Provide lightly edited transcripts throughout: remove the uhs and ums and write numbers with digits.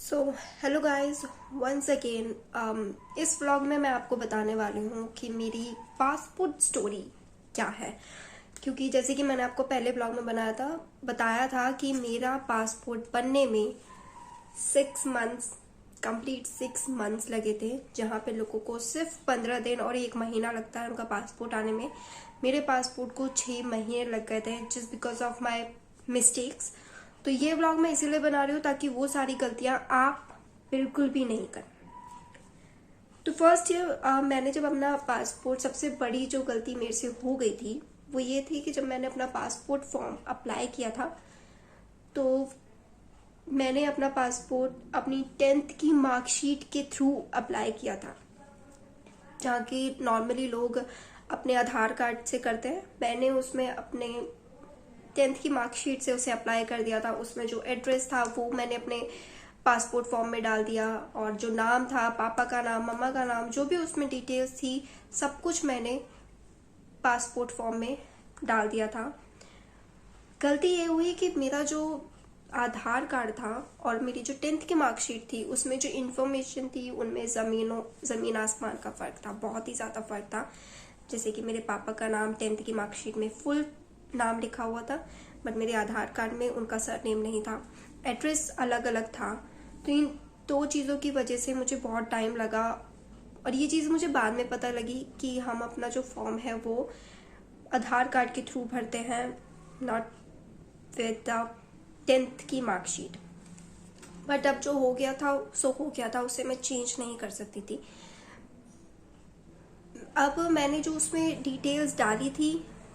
सो hello guys once again इस vlog में मैं आपको बताने वाली हूँ कि मेरी पासपोर्ट स्टोरी क्या है। क्योंकि जैसे कि मैंने आपको पहले व्लॉग में बताया था कि मेरा पासपोर्ट बनने में 6 मंथ्स कंप्लीट 6 मंथ्स लगे थे, जहाँ पे लोगों को सिर्फ 15 दिन और 1 महीना लगता है उनका पासपोर्ट आने में। मेरे पासपोर्ट को 6 महीने लग गए थे just because of my mistakes. तो ये व्लॉग मैं इसीलिए बना रही हूँ ताकि वो सारी गलतियां आप बिल्कुल भी नहीं करें। तो फर्स्ट ईयर मैंने जब अपना पासपोर्ट, सबसे बड़ी जो गलती मेरे से हो गई थी वो ये थी कि जब मैंने अपना पासपोर्ट फॉर्म अप्लाई किया था, तो मैंने अपना पासपोर्ट अपनी 10th की मार्कशीट के थ्रू अप्लाई किया था, जहाँ की नॉर्मली लोग अपने आधार कार्ड से करते हैं। मैंने उसमें अपने 10th की मार्कशीट से उसे अप्लाई कर दिया था। उसमें जो एड्रेस था वो मैंने अपने पासपोर्ट फॉर्म में डाल दिया, और जो नाम था, पापा का नाम, मम्मा का नाम, जो भी उसमें डिटेल्स थी, सब कुछ मैंने पासपोर्ट फॉर्म में डाल दिया था। गलती ये हुई कि मेरा जो आधार कार्ड था और मेरी जो 10th की मार्कशीट थी, उसमें जो इन्फॉर्मेशन थी उनमें जमीन आसमान का फर्क था, बहुत ही ज्यादा फर्क था। जैसे कि मेरे पापा का नाम 10th की मार्कशीट में फुल नाम लिखा हुआ था, बट मेरे आधार कार्ड में उनका सरनेम नहीं था, एड्रेस अलग अलग था। तो इन दो चीज़ों की वजह से मुझे बहुत टाइम लगा, और ये चीज़ मुझे बाद में पता लगी कि हम अपना जो फॉर्म है वो आधार कार्ड के थ्रू भरते हैं, नॉट विद द 10th की मार्कशीट। बट अब जो हो गया था सो हो गया था, उसे मैं चेंज नहीं कर सकती थी। अब मैंने जो उसमें डिटेल्स डाली थी,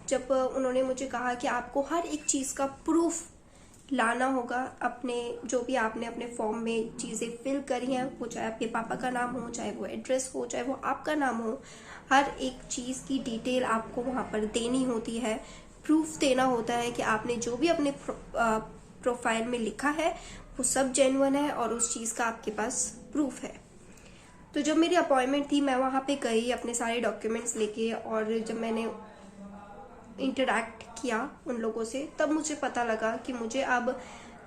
जब उन्होंने मुझे कहा कि आपको हर एक चीज़ का प्रूफ लाना होगा, अपने जो भी आपने अपने फॉर्म में चीज़ें फिल करी हैं, वो चाहे आपके पापा का नाम हो, चाहे वो एड्रेस हो, चाहे वो आपका नाम हो, हर एक चीज़ की डिटेल आपको वहाँ पर देनी होती है। प्रूफ देना होता है कि आपने जो भी अपने प्रोफाइल में लिखा है वो सब जेन्युइन है और उस चीज़ का आपके पास प्रूफ है। तो जब मेरी अपॉइंटमेंट थी, मैं वहाँ पे गई अपने सारे डॉक्यूमेंट्स लेके, और जब मैंने इंटरैक्ट किया उन लोगों से, तब मुझे पता लगा कि मुझे अब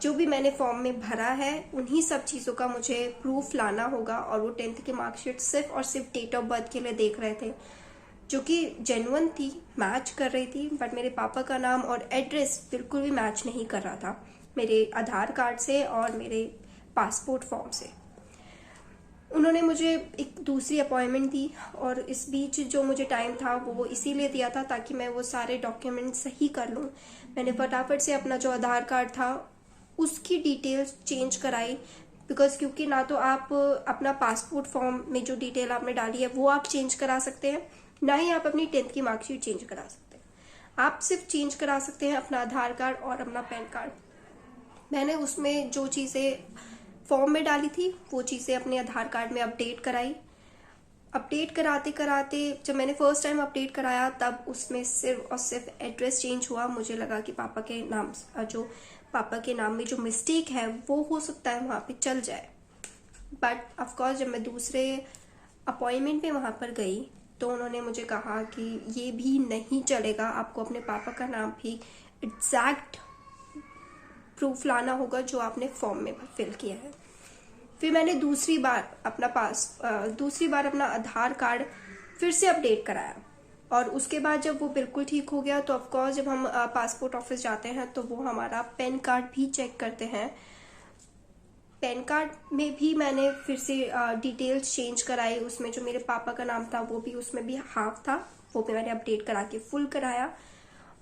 जो भी मैंने फॉर्म में भरा है उन्हीं सब चीज़ों का मुझे प्रूफ लाना होगा। और वो 10th की मार्कशीट सिर्फ और सिर्फ डेट ऑफ बर्थ के लिए देख रहे थे, जो कि जेन्युइन थी, मैच कर रही थी, बट मेरे पापा का नाम और एड्रेस बिल्कुल भी मैच नहीं कर रहा था मेरे आधार कार्ड से और मेरे पासपोर्ट फॉर्म से। उन्होंने मुझे एक दूसरी अपॉइंटमेंट दी, और इस बीच जो मुझे टाइम था वो इसीलिए दिया था ताकि मैं वो सारे डॉक्यूमेंट सही कर लूँ। मैंने फटाफट से अपना जो आधार कार्ड था उसकी डिटेल्स चेंज कराई, बिकॉज क्योंकि ना तो आप अपना पासपोर्ट फॉर्म में जो डिटेल आपने डाली है वो आप चेंज करा सकते हैं, ना ही आप अपनी 10th की मार्कशीट चेंज करा सकते हैं। आप सिर्फ चेंज करा सकते हैं अपना आधार कार्ड और अपना पैन कार्ड। मैंने उसमें जो चीज़ें फॉर्म में डाली थी वो चीज़ें अपने आधार कार्ड में अपडेट कराई। अपडेट कराते कराते जब मैंने फर्स्ट टाइम अपडेट कराया, तब उसमें सिर्फ और सिर्फ एड्रेस चेंज हुआ। मुझे लगा कि पापा के नाम, जो पापा के नाम में जो मिस्टेक है वो हो सकता है वहाँ पे चल जाए। बट ऑफकोर्स जब मैं दूसरे अपॉइंटमेंट पे वहाँ पर गई तो उन्होंने मुझे कहा कि ये भी नहीं चलेगा, आपको अपने पापा का नाम भी एग्जैक्ट प्रूफ लाना होगा जो आपने फॉर्म में फिल किया है। फिर मैंने दूसरी बार अपना आधार कार्ड फिर से अपडेट कराया, और उसके बाद जब वो बिल्कुल ठीक हो गया तो ऑफकोर्स जब हम पासपोर्ट ऑफिस जाते हैं तो वो हमारा पैन कार्ड भी चेक करते हैं। पैन कार्ड में भी मैंने फिर से डिटेल्स चेंज कराई, उसमें जो मेरे पापा का नाम था वो भी, उसमें भी हाफ था, वो भी मैंने अपडेट करा के फुल कराया।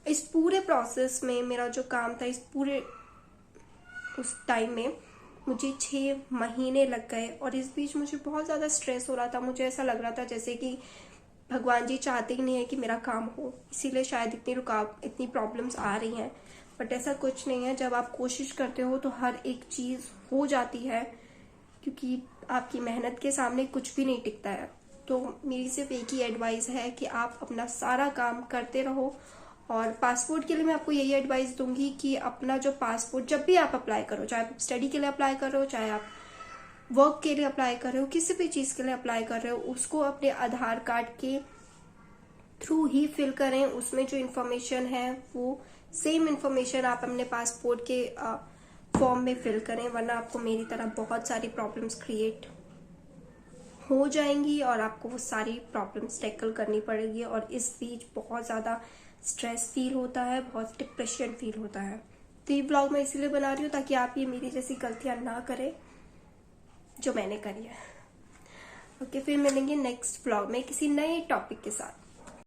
इस पूरे प्रोसेस में मेरा जो काम था, इस पूरे उस टाइम में मुझे 6 महीने लग गए, और इस बीच मुझे बहुत ज़्यादा स्ट्रेस हो रहा था। मुझे ऐसा लग रहा था जैसे कि भगवान जी चाहते ही नहीं है कि मेरा काम हो, इसीलिए शायद इतनी प्रॉब्लम्स आ रही हैं। बट ऐसा कुछ नहीं है, जब आप कोशिश करते हो तो हर एक चीज़ हो जाती है, क्योंकि आपकी मेहनत के सामने कुछ भी नहीं टिकता है। तो मेरी सिर्फ एक ही एडवाइस है कि आप अपना सारा काम करते रहो। और पासपोर्ट के लिए मैं आपको यही एडवाइस दूंगी कि अपना जो पासपोर्ट जब भी आप अप्लाई करो, चाहे आप स्टडी के लिए अप्लाई कर रहे हो, चाहे आप वर्क के लिए अप्लाई कर रहे हो, किसी भी चीज़ के लिए अप्लाई कर रहे हो, उसको अपने आधार कार्ड के थ्रू ही फिल करें। उसमें जो इन्फॉर्मेशन है वो सेम इन्फॉर्मेशन आप अपने पासपोर्ट के फॉर्म में फिल करें, वरना आपको मेरी तरह बहुत सारी प्रॉब्लम्स क्रिएट हो जाएंगी और आपको वो सारी प्रॉब्लम्स टैकल करनी पड़ेगी। और इस बीच बहुत ज़्यादा स्ट्रेस फील होता है, बहुत डिप्रेशन फील होता है। तो ये ब्लॉग मैं इसीलिए बना रही हूँ ताकि आप ये मेरी जैसी गलतियाँ ना करें जो मैंने करी है। ओके, फिर मिलेंगे नेक्स्ट ब्लॉग में किसी नए टॉपिक के साथ।